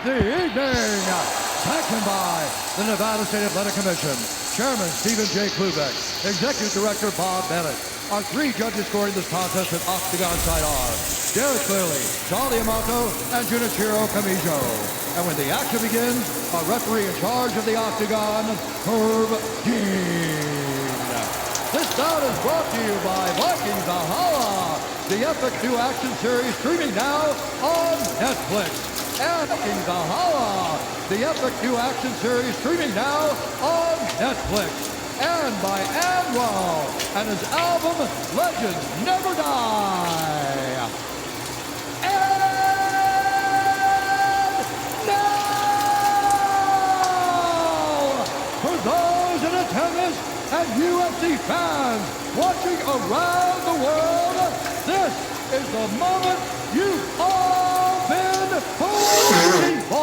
the evening. Sanctioned by the Nevada State Athletic Commission, Chairman Stephen J. Klubeck, Executive Director Bob Bennett. Our three judges scoring this contest at Octagon side are Derek Clearly, Charlie Amato, and Junichiro Kamijo. And when the action begins, our referee in charge of the Octagon, Herb Dean. This bout is brought to you by Vikings Valhalla, the epic new action series streaming now on Netflix. And Vikings Valhalla, the epic new action series streaming now on Netflix. And by Anwar and his album Legends Never Die. And now, for those in attendance and UFC fans watching around the world, this is the moment you've all been waiting for.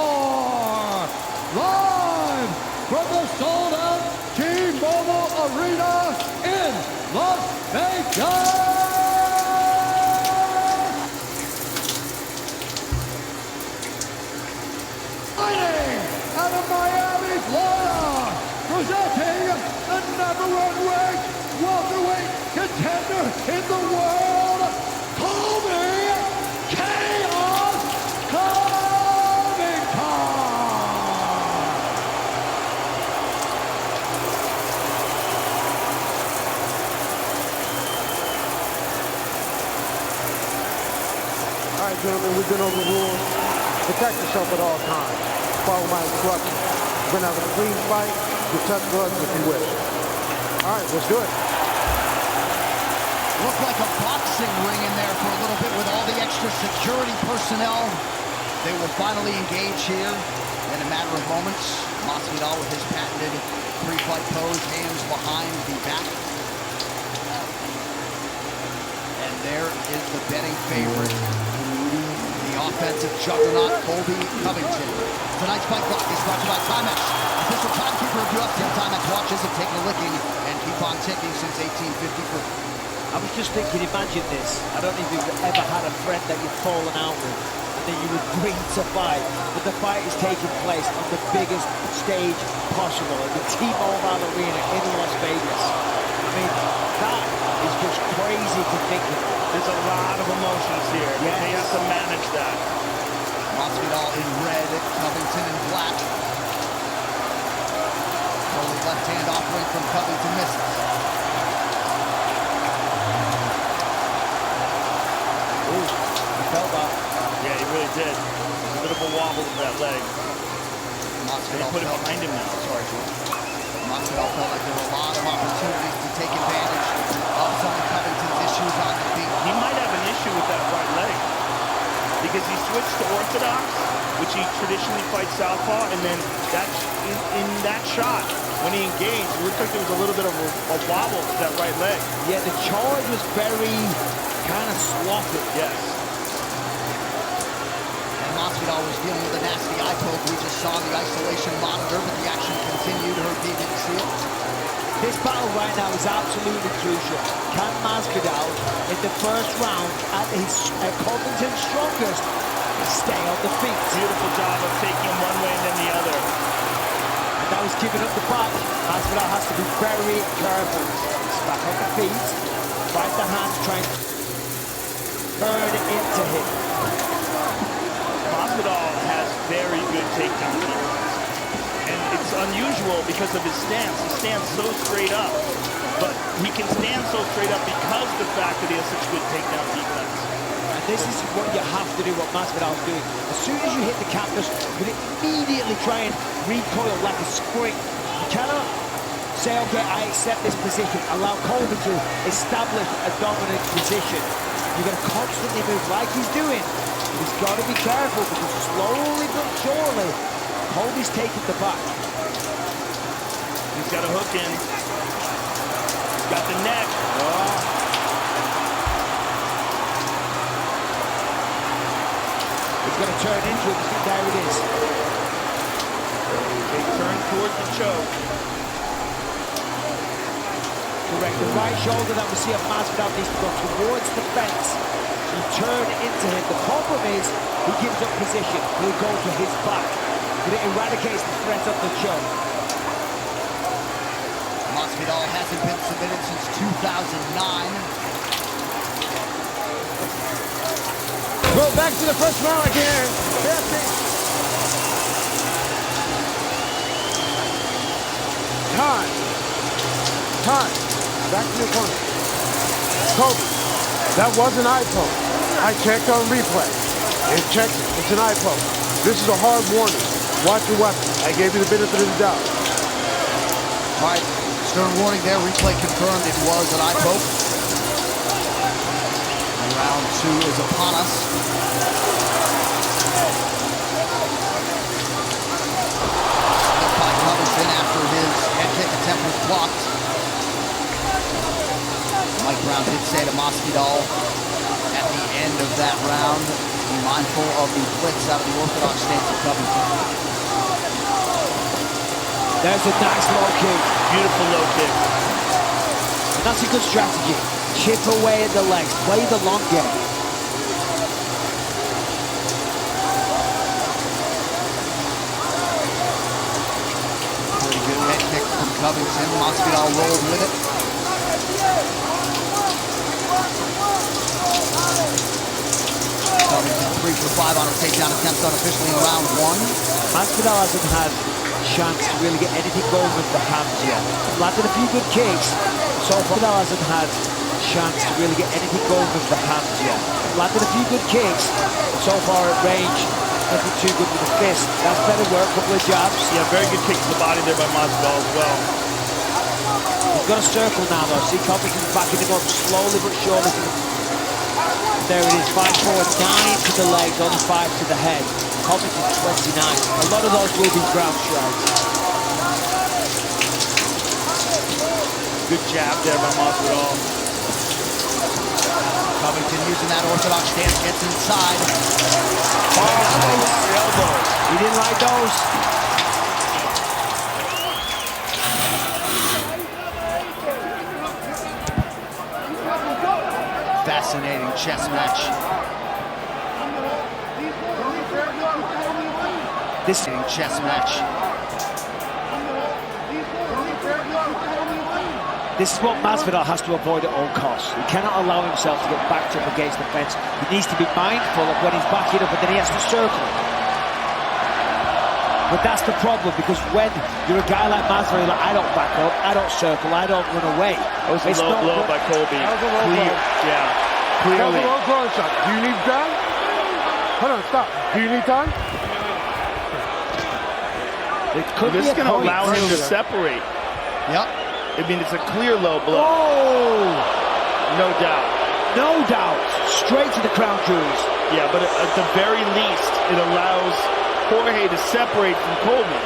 Live from the sold-out T-Mobile Arena in Las Vegas. Fighting out of Miami, Florida, presenting the #1 ranked welterweight contender in the world, Colby Chaos Covington. All right, gentlemen, we've been over the rules. Protect yourself at all times. Follow my instructions. We're going to have a clean fight. You touch gloves if you wish. All right, let's do it. Looked like a boxing ring in there for a little bit with all the extra security personnel. They will finally engage here in a matter of moments. Masvidal with his patented three-fight pose, hands behind the back. And there is the betting favorite, the offensive juggernaut, Colby Covington. Tonight's fight clock is brought to you by Timex. Official timekeeper of UFC. Timex watches have taken a licking and keep on ticking since 1853. I was just thinking, imagine this. I don't know if you've ever had a friend that you've fallen out with and then you agreed to fight, but the fight is taking place on the biggest stage possible at the T-Mobile Arena in Las Vegas. I mean, that is just crazy to think of. There's a lot of emotions here. Yes. They have to manage that. Masvidal in red, Covington in black. Early left hand offering from Covington misses. Ooh, he felt that. Yeah, he really did. There's a bit of a wobble with that leg. They put it behind him now. Sorry, George. Masvidal felt like there were a lot of opportunities to take advantage of some of Covington's issues on the feet. He might have an issue with that right leg because he switched to orthodox, which he traditionally fights southpaw, and then in that shot, when he engaged, it looked like there was a little bit of a wobble to that right leg. Yeah, the charge was very kind of sloppy. Yes. And Masvidal was dealing with a nasty eye poke. We just saw the isolation monitor, but the action continued. Herb Dean didn't see it. This battle right now is absolutely crucial. Can Masvidal, in the first round, at his Covington's strongest, stay on the feet? Beautiful job of taking him one way and then the other. And now he's giving up the back. Masvidal has to be very careful. He's back on the feet. Fight the hands, trying to turn it into him. Masvidal has very good takedown defense. And it's unusual because of his stance. He stands so straight up. But he can stand so straight up because of the fact that he has such good takedown defense. And this is what you have to do, what Masvidal's doing. As soon as you hit the canvas, you immediately try and recoil like a spring. You cannot say, okay, I accept this position. Allow Colby to establish a dominant position. You're going to constantly move like he's doing. But he's got to be careful because slowly but surely, Colby's taking the back. He's got a hook in. He's got the neck. Oh. He's going to turn into it. There it is. They turn towards the choke. Correct. The right shoulder that we see of Masvidal needs to go towards the fence. So you turn into him. The problem is he gives up position. He'll go to his back, but it eradicates the threat of the choke. Masvidal hasn't been submitted since 2009. Go back to the first round again. Time. Back to your opponent. Colby, that was an eye poke. I checked on replay. It checked it. It's an eye poke. This is a hard warning. Watch your weapon. I gave you the benefit of the doubt. All right, stern warning there. Replay confirmed it was an eye poke. And round 2 is upon us. By Covington after his head kick attempt was blocked. Mike Brown did say to Masvidal at the end of that round, be mindful of the blitz out of the orthodox stance of Covington. There's a nice low kick. Beautiful low kick. And that's a good strategy. Chip away at the legs. Play the long game. Pretty good head kick from Covington. Masvidal rolled with it. Covington 3 for 5 on a takedown attempt unofficially in round 1. Masvidal hasn't had a chance to really get anything going with the hands yet. Landed a few good kicks. So far, Masvidal hasn't had a chance to really get anything going with the hands yet. Landed a few good kicks. So far at range, nothing too good with the fist. That's better work, couple of jabs. Yeah, very good kick to the body there by Masvidal as well. He's got a circle now though. See Covington backing him up slowly but surely. There it is, 5 forward, 9 to the legs, only 5 to the head. Covington 29. A lot of those will be ground strikes. Good jab there by Masvidal. Covington using that orthodox stance, gets inside. Elbows. He didn't like those. Fascinating chess match. This chess match. This is what Masvidal has to avoid at all costs. He cannot allow himself to get backed up against the fence. He needs to be mindful of when he's backing up and then he has to circle. But that's the problem, because when you're a guy like Masvidal, like, I don't back up, I don't circle, I don't run away. That was a low blow by Colby. That was a low blow. Yeah, That was clearly. a low blow shot. Do you need time? Hold on, stop. Do you need time? It could This be is going to allow him to Right. separate. Yep. I mean, it's a clear low blow. Oh! No doubt. No doubt. Straight to the crown jewels. Yeah, but at the very least, it allows Jorge to separate from Colby.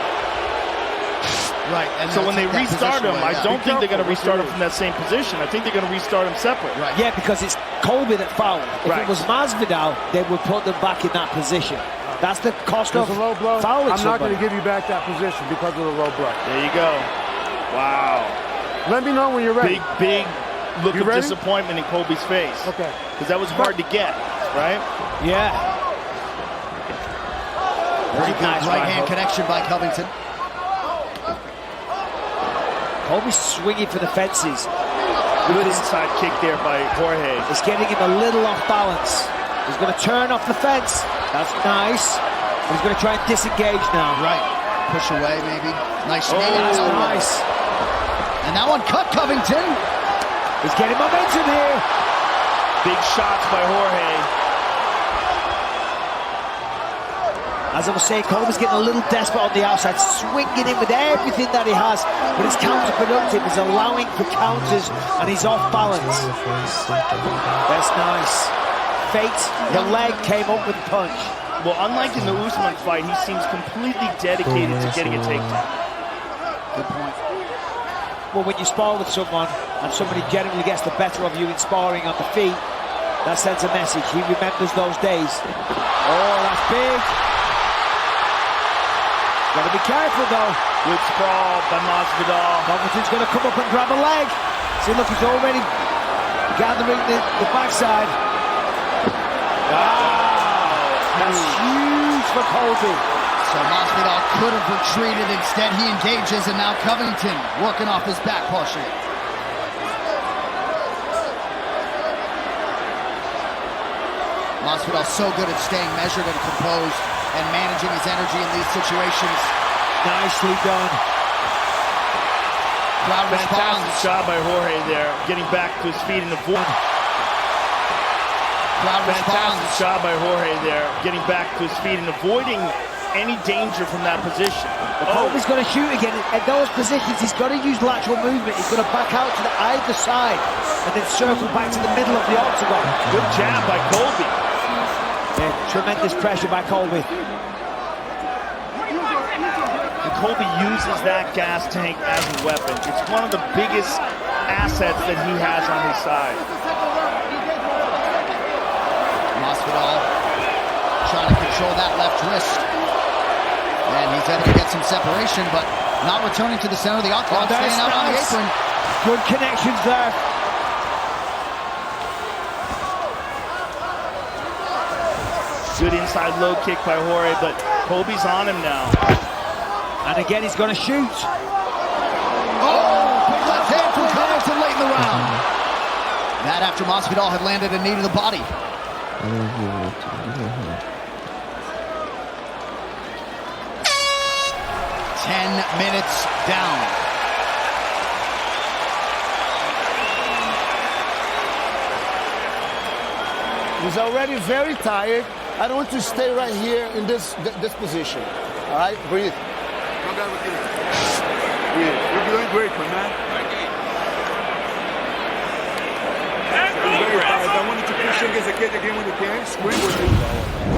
Right. And So they'll when they take that restart position him, away, I yeah. don't think they're going to restart him from that same position. I think they're going to restart him separate. Right. Yeah, because it's Colby that fouled. If Right. it was Masvidal, they would put them back in that position. That's the cost There's of a low blow. fouling I'm not somebody. going to give you back that position because of the low blow. There you go. Wow. Let me know when you're ready. Big look You of ready? disappointment in Colby's face. Okay. Because that was hard to get, right? Yeah. Very good Nice right right hand hook. connection by Covington. Colby's swinging for the fences. Good inside kick there by Jorge. It's getting him a little off balance. He's going to turn off the fence. That's nice. But he's going to try and disengage now. Right. Push away, maybe. Nice. That's nice. And that one cut Covington. He's getting momentum here. Big shots by Jorge. As I was saying, Colby's getting a little desperate on the outside, swinging in with everything that he has, but it's counterproductive. He's allowing for counters, and he's off balance. That's nice. Fate, the leg came up with a punch. Well, unlike in the Usman fight, he seems completely dedicated to getting a takedown. Good point. Well, when you spar with someone, and somebody generally gets the better of you in sparring on the feet, that sends a message. He remembers those days. Oh, that's big. Gotta be careful, though. Good sprawl by Masvidal. Covington's gonna come up and grab a leg. See, look, he's already gathering the backside. That's huge for Colby. So Masvidal could have retreated. Instead, he engages, and now Covington working off his back partially. Masvidal so good at staying measured and composed and managing his energy in these situations. Nicely done. Crowd responds. Fantastic job by Jorge there, getting back to his feet and avoiding. Crowd responds. Fantastic job by Jorge there, getting back to his feet and avoiding any danger from that position. Colby's going to shoot again. At those positions, he's got to use lateral movement. He's going to back out to the either side and then circle back to the middle of the octagon. Good jab by Colby. Yeah, tremendous pressure by Colby. And Colby uses that gas tank as a weapon. It's one of the biggest assets that he has on his side. Masvidal trying to control that left wrist. And he's able to get some separation, but not returning to the center of the octagon, staying out on the apron. Good connections there. Good inside low kick by Jorge, but Colby's on him now. And again, he's going to shoot. Oh, big left hand from Covington late in the round. That after Masvidal had landed a knee to the body. 10 minutes down. He's already very tired. I don't want to stay right here in this position. All right, breathe. Breathe. You're doing great, my man. I wanted to push against the cage again when you can. Scream with you.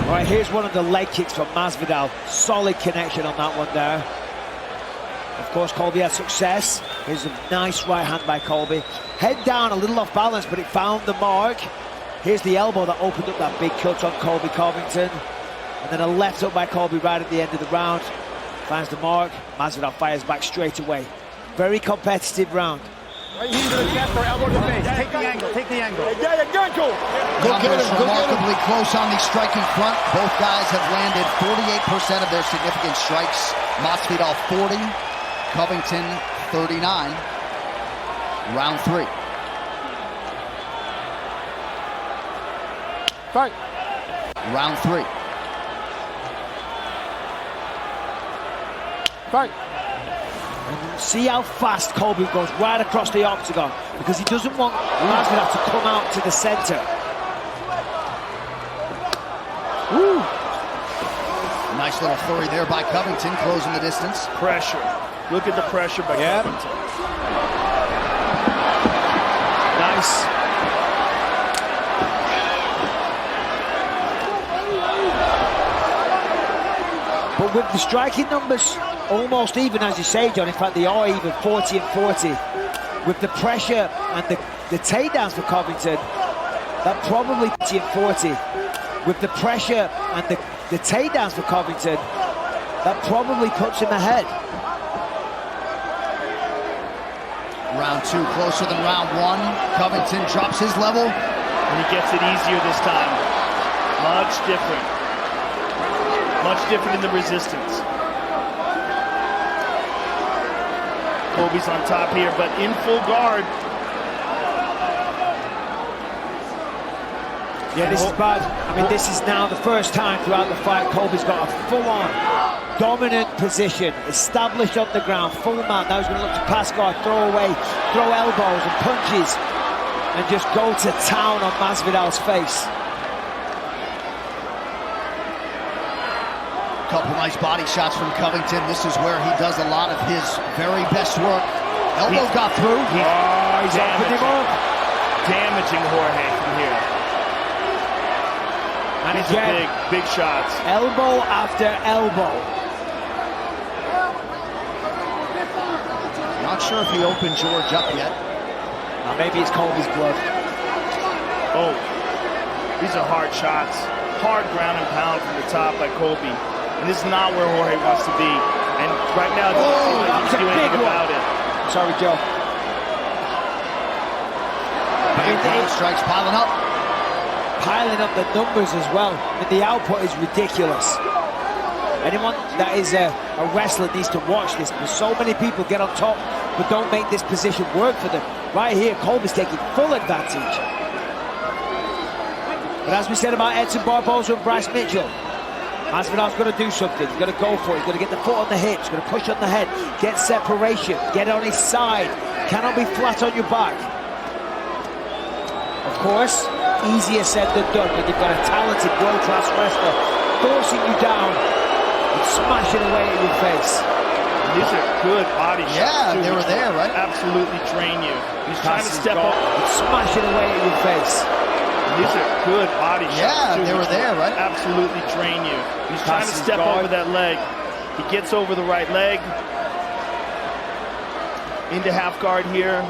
All right, here's one of the leg kicks from Masvidal. Solid connection on that one there. Of course, Colby had success. Here's a nice right hand by Colby. Head down, a little off balance, but it found the mark. Here's the elbow that opened up that big cut on Colby Covington. And then a left hook by Colby right at the end of the round. Finds the mark. Masvidal fires back straight away. Very competitive round. Right here to the chest or elbow to the face. Take the angle, take the angle. Numbers remarkably close on the striking front. Both guys have landed 48% of their significant strikes. Masvidal 40, Covington 39. Round 3. Fight. Round 3. Fight. And see how fast Colby goes right across the octagon, because he doesn't want Masvidal to come out to the center. Woo. Nice little flurry there by Covington, closing the distance. Pressure. Look at the pressure by Covington. Nice. But with the striking numbers almost even, as you say, John, in fact they are even, 40 and 40. With the pressure and the takedowns for Covington, that probably 40 and 40. With the pressure and the takedowns for Covington, that probably puts him ahead. Round 2 closer than round 1. Covington drops his level. And he gets it easier this time. Much different. Much different in the resistance. Colby's on top here, but in full guard. Yeah, this is bad. I mean, this is now the first time throughout the fight Colby's got a full-on dominant position, established on the ground, full mount. Now he's going to look to pass guard, throw elbows and punches, and just go to town on Masvidal's face. Couple nice body shots from Covington. This is where he does a lot of his very best work. Elbow got through. He's opened him up. Damaging Jorge from here. And these again, are big shots. Elbow after elbow. Not sure if he opened George up yet. Now maybe it's Colby's blood. Oh, these are hard shots. Hard ground and pound from the top by Colby. And this is not where Jorge wants to be. And right now, it doesn't seem like he can do anything about it. Sorry, Joe. Big strikes piling up. piling up the numbers as well. And the output is ridiculous. Anyone that is a wrestler needs to watch this, because so many people get on top but don't make this position work for them. Right here, Colby's taking full advantage. But as we said about Edson Barboza and Bryce Mitchell, Masvidal's got to do something. He's got to go for it. He's got to get the foot on the hips. He's got to push on the head, get separation, get on his side. Cannot be flat on your back. Of course, easier said than done when you've got a talented world-class wrestler forcing you down and smashing away at your face. These are good body shots. Yeah, too, they were there, right? Absolutely drain you. He's trying to step up. And smashing away at your face. These are good body shots. Yeah, too, they were there, right? Absolutely drain you. He's trying to step over that leg. He gets over the right leg. Into half guard here.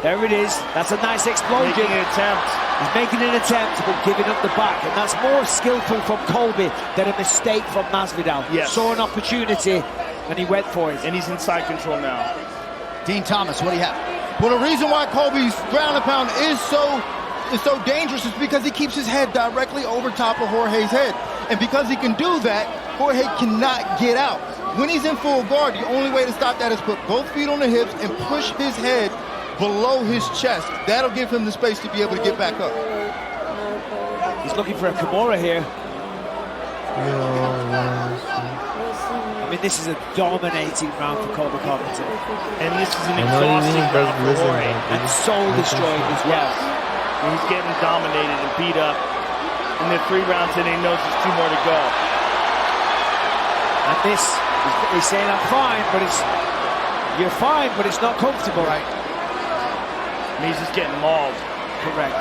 There it is. That's a nice explosion. Making an attempt. He's making an attempt, but giving up the back. And that's more skillful from Colby than a mistake from Masvidal. Yes. Saw an opportunity, and he went for it. And he's in side control now. Dean Thomas, what do you have? Well, the reason why Colby's ground and pound is so dangerous is because he keeps his head directly over top of Jorge's head. And because he can do that, Jorge cannot get out. When he's in full guard, the only way to stop that is put both feet on the hips and push his head below his chest. That'll give him the space to be able to get back up. He's looking for a Kimura here. I mean, this is a dominating round for Colby Covington. And this is an exhausting round for Jorge. And soul-destroying as well. And he's getting dominated and beat up. And then 3 rounds in, he knows there's 2 more to go. And this, he's saying, I'm fine, but you're fine, but it's not comfortable. Right. And he's just getting mauled. Correct.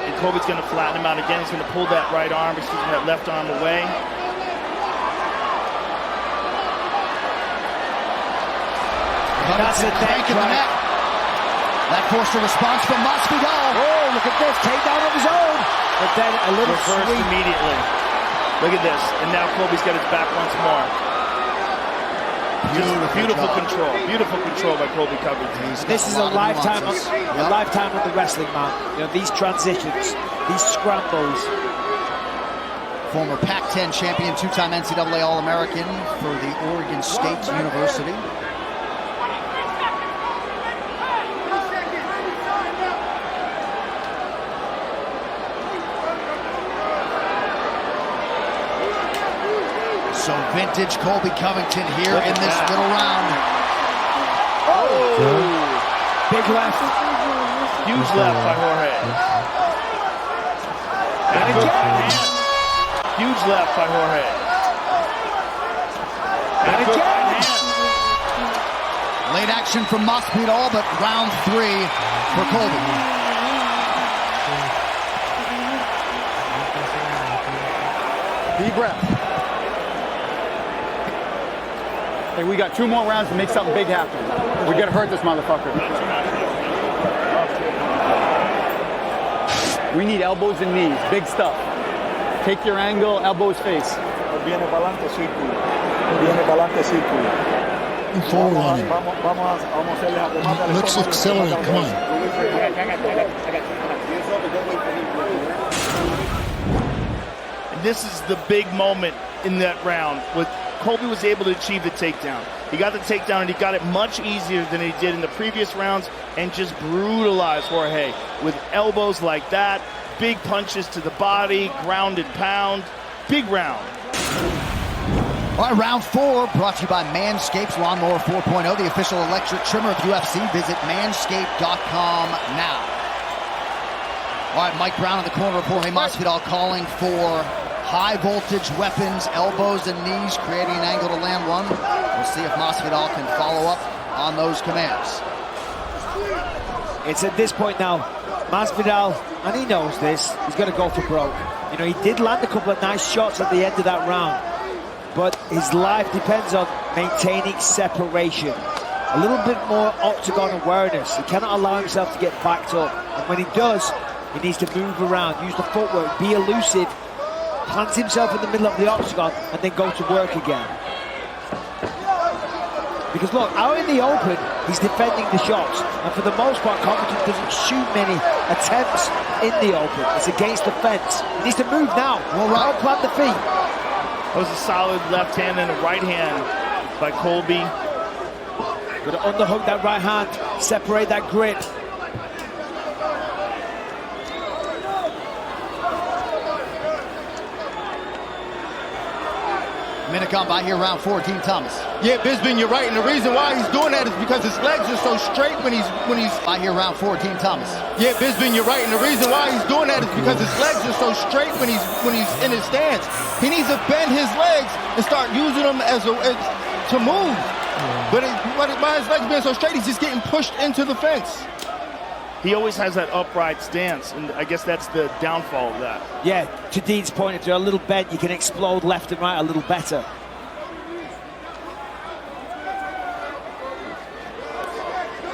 And Colby's going to flatten him out again. He's going to pull that right arm, that left arm away. That's a neck, right? That forced a response from Masvidal. Oh, look at this, takedown of his own. But then a little reversed sweep. immediately. Look at this. And now Colby's got his back once more. Beautiful control. Beautiful control by Colby Covington. This is a lifetime on the wrestling, man. You know, these transitions, these scrambles. Former Pac-10 champion, 2-time NCAA All-American for the Oregon State University. So vintage Colby Covington here in this middle round. Oh! Big left. Huge left by Jorge. And again. Huge left by Jorge. And again. Late action from Masvidal, but round 3 for Colby. Deep breath. Hey, we got 2 more rounds to make something big happen. We gotta hurt this motherfucker. We need elbows and knees, big stuff. Take your angle, elbows face. Viene para adelante, círculo. Viene para adelante, círculo. Forward on him. Vamos a hacerle a remate. Let's accelerate, come on. And this is the big moment in that round. With Colby was able to achieve the takedown. He got the takedown and he got it much easier than he did in the previous rounds and just brutalized Jorge with elbows like that, big punches to the body, ground and pound. Big round. All right, round 4 brought to you by Manscaped's Lawnmower 4.0, the official electric trimmer of UFC. Visit manscaped.com now. All right, Mike Brown in the corner of Jorge Masvidal calling for high voltage weapons, elbows and knees, creating an angle to land one. We'll see if Masvidal can follow up on those commands. It's at this point now, Masvidal, and he knows this, he's going to go for broke. You know, he did land a couple of nice shots at the end of that round, but his life depends on maintaining separation. A little bit more octagon awareness. He cannot allow himself to get backed up. And when he does, he needs to move around, use the footwork, be elusive, plant himself in the middle of the octagon, and then go to work again. Because look, out in the open, he's defending the shots. And for the most part, Covington doesn't shoot many attempts in the open. It's against the fence. He needs to move now. Well, right. Plant the feet. That was a solid left hand and a right hand by Colby. Got to underhook that right hand, separate that grip. Minute gone by here, round 4, Team Thomas. Yeah, Bisping, you're right, and the reason why he's doing that is because his legs are so straight when he's. By here, round 4, Team Thomas. Yeah, Bisping, you're right, and the reason why he's doing that is because his legs are so straight when he's in his stance. He needs to bend his legs and start using them to move. But by his legs being so straight, he's just getting pushed into the fence. He always has that upright stance, and I guess that's the downfall of that. Yeah, to Dean's point, if you're a little bent, you can explode left and right a little better.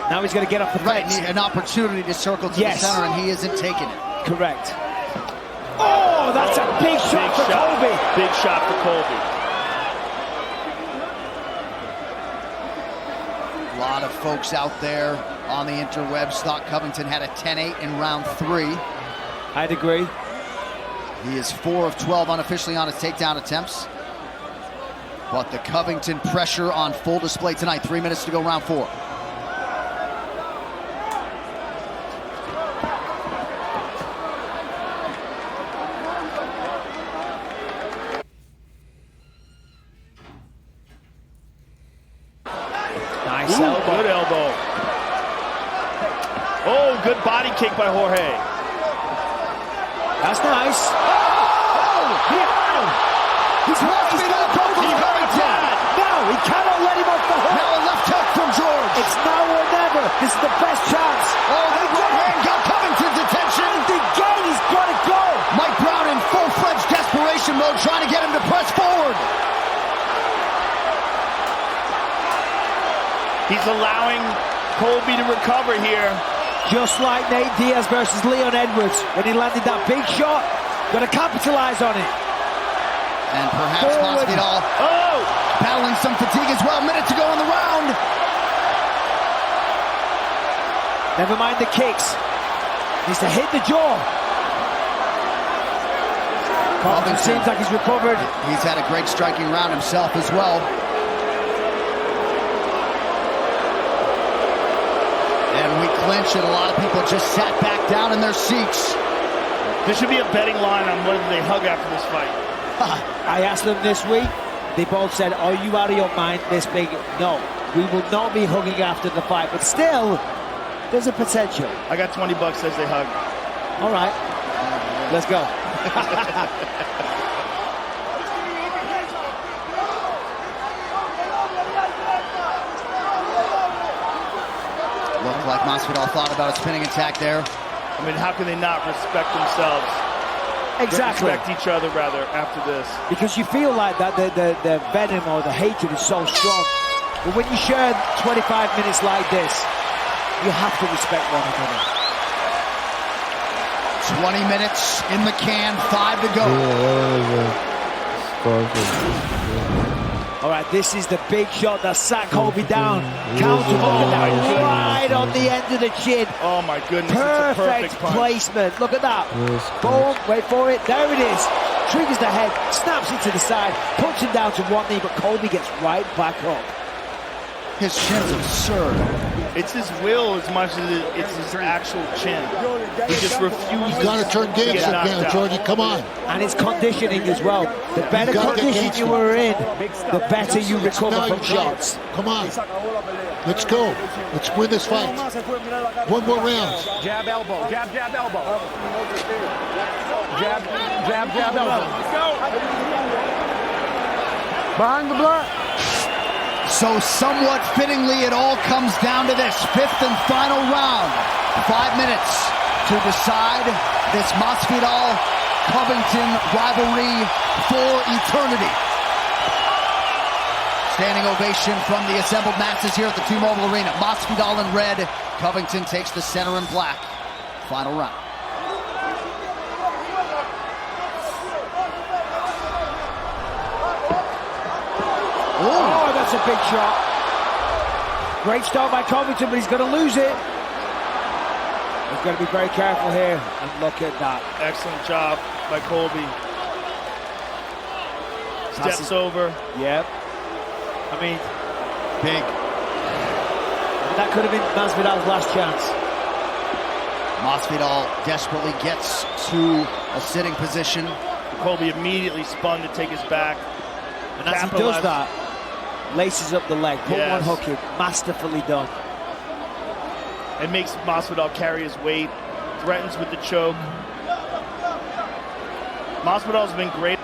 Now he's going to get off the fence. An opportunity to circle to the center, and he isn't taking it. Correct. Oh, that's a big shot for Colby. Big shot for Colby. A lot of folks out there on the interwebs thought Covington had a 10-8 in round 3. I'd agree. He is 4 of 12 unofficially on his takedown attempts. But the Covington pressure on full display tonight. 3 minutes to go, round 4. Nice Ooh, elbow. good elbow. Oh, good body kick by Jorge. That's nice. Oh, yeah. He's got Colby Covington. No, he cannot let him off the hook. Now a left hook from George. It's now or never. This is the best chance. Oh, that right hand got Covington's attention. And again, he's got to go. Mike Brown in full-fledged desperation mode, trying to get him to press forward. He's allowing Colby to recover here. Just like Nate Diaz versus Leon Edwards. When he landed that big shot, got to capitalize on it. And perhaps Masvidal battling some fatigue as well. Minute to go in the round. Never mind the kicks. Needs to hit the jaw. Covington seems like he's recovered. He's had a great striking round himself as well. And we clinch, and a lot of people just sat back down in their seats. There should be a betting line on whether they hug after this fight. I asked them this week. They both said, are you out of your mind this big? No, we will not be hugging after the fight. But still, there's a potential. I got 20 bucks as they hug. All right, let's go. Looked like Masvidal thought about a spinning attack there. I mean, how can they not respect themselves? Exactly. Respect each other, rather, after this. Because you feel like that the venom or the hatred is so strong. But when you share 25 minutes like this, you have to respect one another. 20 minutes in the can, 5 to go. All right, this is the big shot that sat Colby down. Counter right on the end of the chin. Oh my goodness, Perfect it's a perfect punch. placement. Look at that. Boom, wait for it. There it is. Triggers the head, snaps it to the side, puts him down to one knee, but Colby gets right back up. His chin's absurd. It's his will as much as it's his actual chin. He just refuses. You got to turn games up now, Jordy. Come on. And it's conditioning as well. The better condition you were in, the better you recover from shots. Come on. Let's go. Let's win this fight. One more round. Jab, elbow. Jab, jab, elbow. Jab, jab, jab, elbow. Let's go. Behind the block. So somewhat fittingly, it all comes down to this 5th and final round. 5 minutes to decide this Masvidal-Covington rivalry for eternity. Standing ovation from the assembled masses here at the T-Mobile Arena. Masvidal in red, Covington takes the center in black. Final round. Oh, that's a big shot. Great start by Covington, but he's going to lose it. He's got to be very careful here, and look at that. Excellent job by Colby. Steps over. Yep. I mean, Big. that could have been Masvidal's last chance. Masvidal desperately gets to a sitting position. Colby immediately spun to take his back. And as he does that, laces up the leg, put one hook in, masterfully done. It makes Masvidal carry his weight, threatens with the choke. Masvidal's been great.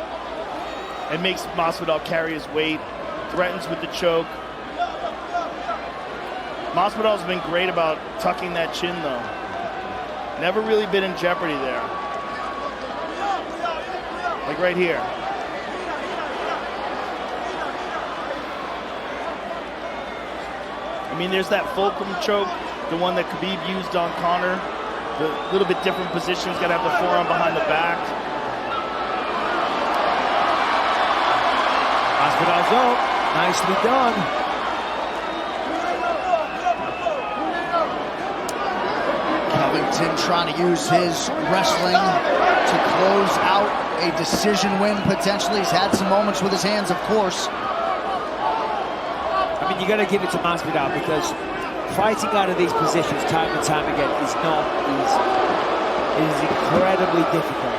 It makes Masvidal carry his weight, threatens with the choke. Masvidal's been great about tucking that chin though. Never really been in jeopardy there. Like right here. I mean, there's that fulcrum choke, the one that Khabib used on Conor. The little bit different positions, gotta have the forearm behind the back. Masvidal's up, nicely done. Covington trying to use his wrestling to close out a decision win potentially. He's had some moments with his hands, of course. I mean, you got to give it to Masvidal because fighting out of these positions time and time again is not easy. It is incredibly difficult.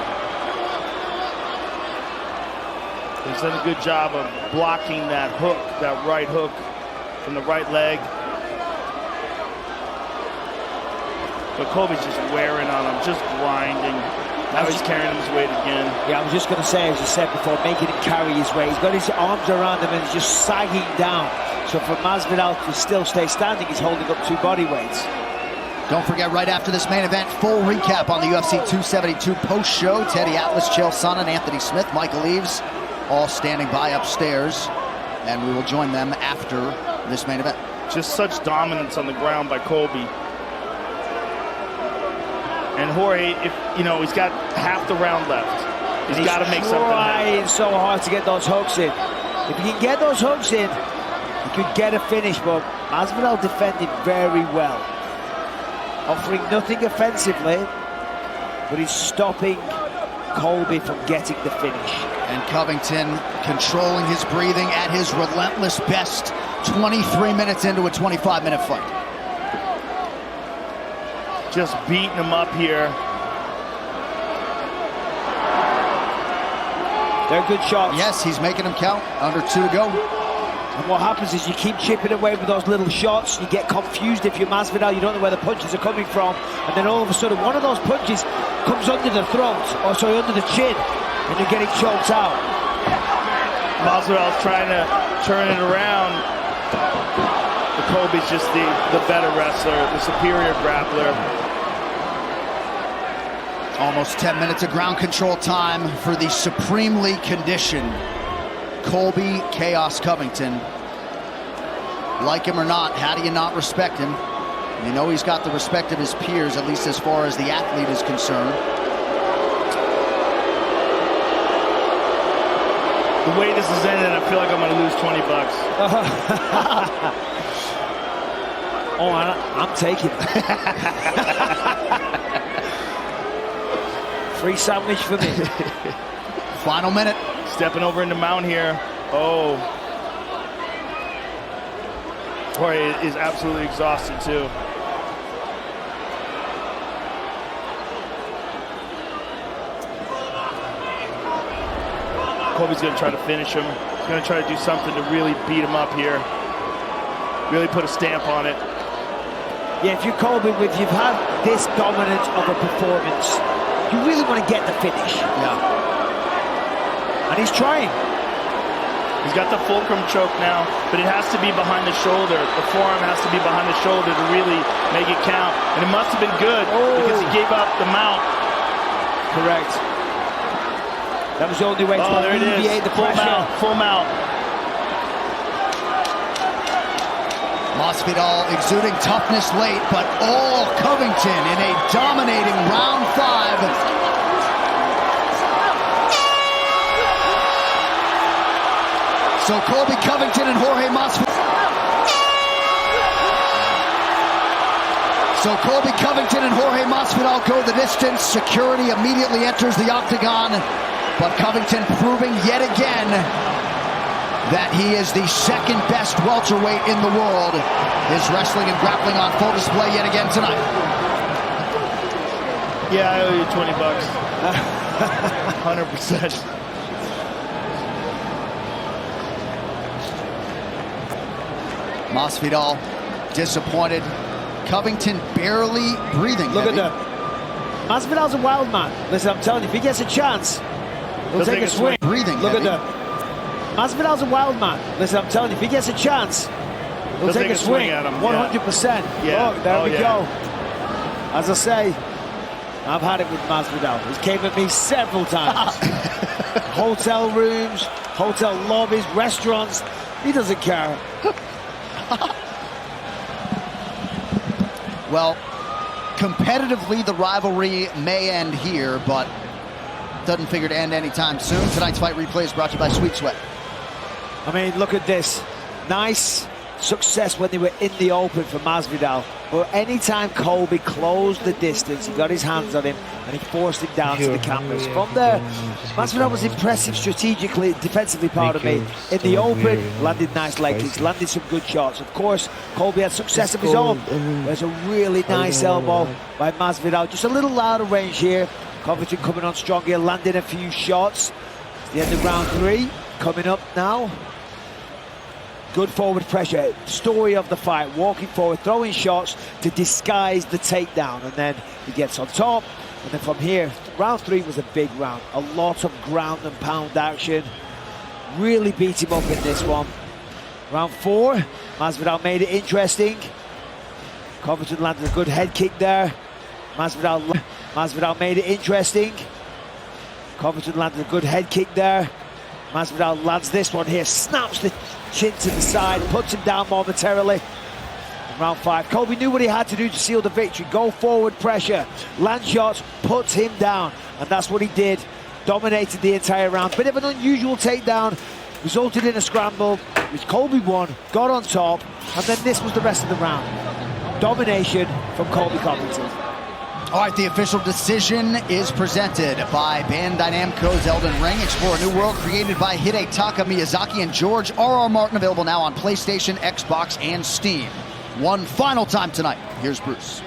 He's done a good job of blocking that hook, that right hook from the right leg. But Colby's just wearing on him, just grinding. Now he's carrying his weight again. Yeah, I was just going to say, as you said before, making him carry his weight. He's got his arms around him and he's just sagging down. So for Masvidal to still stay standing, he's holding up 2 body weights. Don't forget, right after this main event, full recap on the UFC 272 post-show. Teddy Atlas, Chael Sonnen, Anthony Smith, Michael Eaves, all standing by upstairs. And we will join them after this main event. Just such dominance on the ground by Colby. And Jorge, if you know, he's got half the round left. He's got to make something happen. Trying so hard to get those hooks in. If he can get those hooks in, he could get a finish, but Masvidal defended very well. Offering nothing offensively, but he's stopping Colby from getting the finish. And Covington controlling his breathing at his relentless best, 23 minutes into a 25-minute fight. Just beating him up here. They're good shots. Yes, he's making them count. Under 2 to go. And what happens is you keep chipping away with those little shots. You get confused if you're Masvidal. You don't know where the punches are coming from. And then all of a sudden, one of those punches comes under the throat, or sorry, under the chin, and you're getting choked out. Masvidal's trying to turn it around. But Colby's just the better wrestler, the superior grappler. Almost 10 minutes of ground control time for the supremely conditioned Colby Chaos Covington. Like him or not, how do you not respect him? You know he's got the respect of his peers, at least as far as the athlete is concerned. The way this is ended, I feel like I'm going to lose $20. Oh, I'm taking it. Free sandwich for me. Final minute. Stepping over into mount here. Oh. Jorge is absolutely exhausted too. Colby's going to try to finish him. He's going to try to do something to really beat him up here. Really put a stamp on it. Yeah, if you're Colby, if you've had this dominant of a performance, you really want to get the finish. Yeah. And he's trying. He's got the fulcrum choke now, but it has to be behind the shoulder. The forearm has to be behind the shoulder to really make it count. And it must have been good because he gave up the mount. Correct. That was the only way to alleviate the pressure. Full mount. Masvidal exuding toughness late, but all Covington in a dominating round 5. So Colby Covington and Jorge Masvidal. So Colby Covington and Jorge Masvidal go the distance. Security immediately enters the octagon, but Covington proving yet again that he is the second best welterweight in the world. His wrestling and grappling on full display yet again tonight. Yeah, I owe you $20. 100%. Masvidal disappointed. Covington barely breathing. Look at that. Masvidal's a wild man. Listen, I'm telling you, if he gets a chance, he'll take a swing. Breathing. Look at that. Masvidal's a wild man. Listen, I'm telling you, if he gets a chance, he'll take a swing at him. 100%. Yeah. Look, there we go. As I say, I've had it with Masvidal. He came at me several times. Hotel rooms, hotel lobbies, restaurants. He doesn't care. Well, competitively, the rivalry may end here, but doesn't figure to end anytime soon. Tonight's fight replay is brought to you by Sweet Sweat. I mean, look at this. Nice success when they were in the open for Masvidal. But anytime Colby closed the distance, he got his hands on him and he forced him down to the canvas. From there, Masvidal was impressive strategically, defensively, pardon me. In the open, landed nice leg kicks, landed some good shots. Of course, Colby had success of his own. There's a really nice elbow by Masvidal. Just a little out of range here. Covington coming on strong here, landing a few shots. It's the end of round 3. Coming up now. Good forward pressure. Story of the fight. Walking forward, throwing shots to disguise the takedown. And then he gets on top. And then from here, round 3 was a big round. A lot of ground and pound action. Really beat him up in this one. Round 4, Masvidal made it interesting. Covington landed a good head kick there. Masvidal made it interesting. Covington landed a good head kick there. Masvidal lands this one here, snaps the chin to the side, puts him down momentarily. In round 5, Colby knew what he had to do to seal the victory. Go forward pressure, land shots, puts him down. And that's what he did. Dominated the entire round. Bit of an unusual takedown. Resulted in a scramble, which Colby won, got on top. And then this was the rest of the round. Domination from Colby Covington. All right, the official decision is presented by Bandai Namco's Elden Ring. Explore a new world created by Hidetaka Miyazaki and George R.R. Martin. Available now on PlayStation, Xbox, and Steam. One final time tonight. Here's Bruce.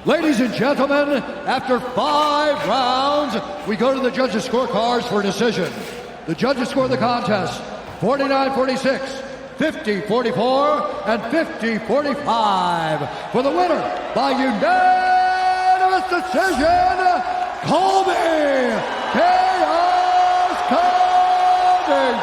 Ladies and gentlemen, after 5 rounds, we go to the judges' scorecards for a decision. The judges score the contest 49-46, 50-44, and 50-45. For the winner by unanimous decision, Colby Chaos Covington.